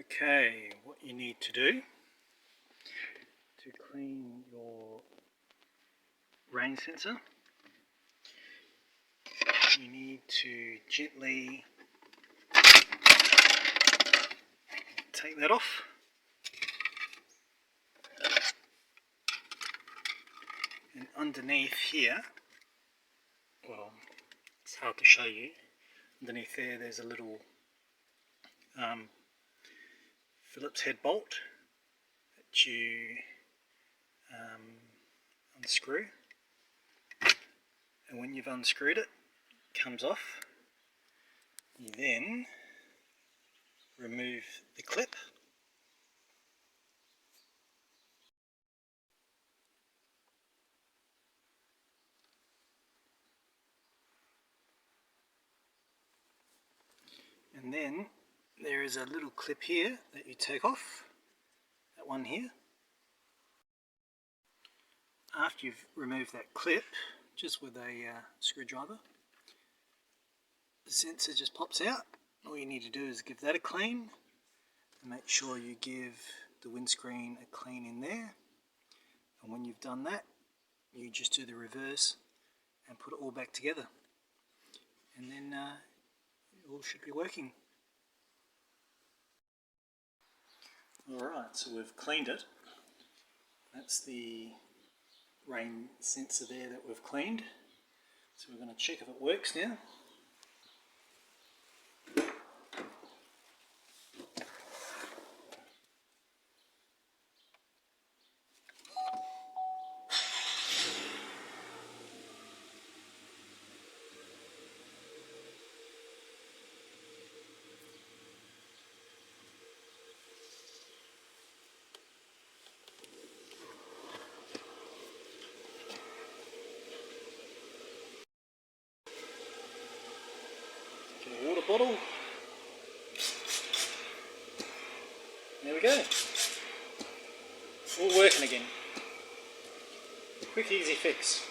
Okay, what you need to do to clean your rain sensor, you need to gently take that off. And underneath here, well, it's hard to show you, underneath there's a little Phillips head bolt that you unscrew, and when you've unscrewed it, it comes off. You then remove the clip, and then there is a little clip here that you take off, that one here. After you've removed that clip, just with a screwdriver, the sensor just pops out. All you need to do is give that a clean, and make sure you give the windscreen a clean in there. And when you've done that, you just do the reverse and put it all back together, and then it all should be working. Alright, so we've cleaned it. That's the rain sensor there that we've cleaned. So we're going to check if it works now. Get a water bottle. There we go. All working again. Quick, easy fix.